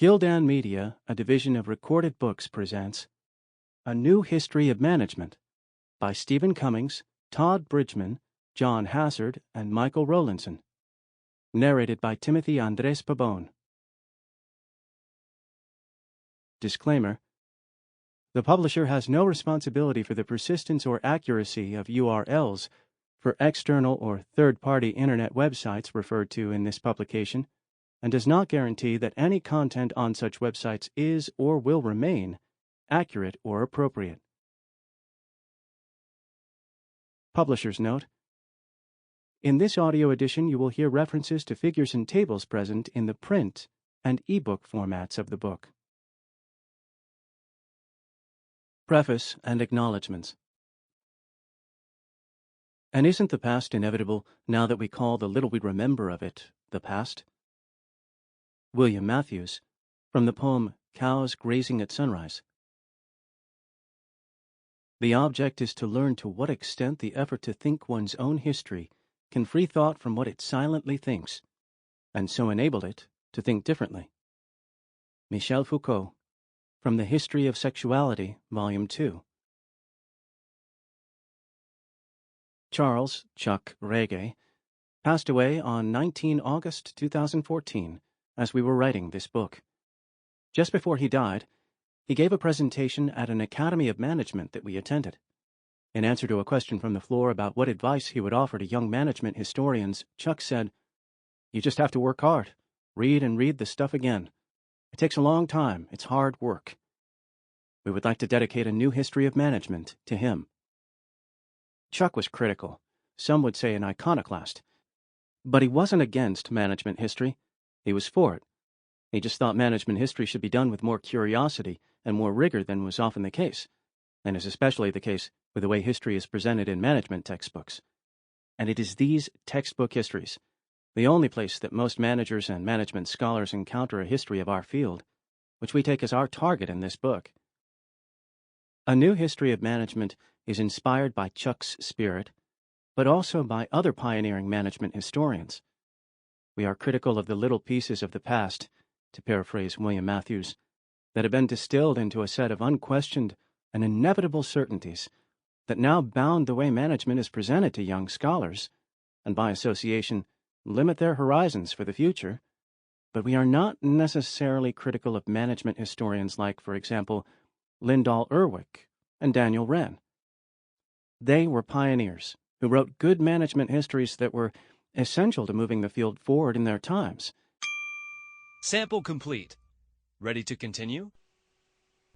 Gildan Media, a division of Recorded Books, presents A New History of Management by Stephen Cummings, Todd Bridgman, John Hassard, and Michael Rowlandson. Narrated by Timothy Andrés Pabon. Disclaimer: the publisher has no responsibility for the persistence or accuracy of URLs for external or third-party Internet websites referred to in this publication, and does not guarantee that any content on such websites is or will remain accurate or appropriate. Publisher's note: in this audio edition you will hear references to figures and tables present in the print and ebook formats of the book. Preface and Acknowledgements. And isn't the past inevitable now that we call the little we remember of it the past? William Matthews, from the poem Cows Grazing at Sunrise. The object is to learn to what extent the effort to think one's own history can free thought from what it silently thinks, and so enable it to think differently. Michel Foucault, from The History of Sexuality, Volume 2. Charles Chuck Reggae passed away on 19 August 2014 as we were writing this book. Just before he died, he gave a presentation at an Academy of Management that we attended. In answer to a question from the floor about what advice he would offer to young management historians, Chuck said, "You just have to work hard. Read and read the stuff again. It takes a long time. It's hard work." We would like to dedicate a new history of management to him. Chuck was critical, some would say an iconoclast, but he wasn't against management history. He was for it. He just thought management history should be done with more curiosity and more rigor than was often the case, and is especially the case with the way history is presented in management textbooks. And it is these textbook histories, the only place that most managers and management scholars encounter a history of our field, which we take as our target in this book. A New History of Management is inspired by Chuck's spirit, but also by other pioneering management historians. We are critical of the little pieces of the past, to paraphrase William Matthews, that have been distilled into a set of unquestioned and inevitable certainties that now bound the way management is presented to young scholars, and by association limit their horizons for the future. But we are not necessarily critical of management historians like, for example, Lyndall Erwick and Daniel Wren. They were pioneers who wrote good management histories that were essential to moving the field forward in their times. Sample complete. Ready to continue?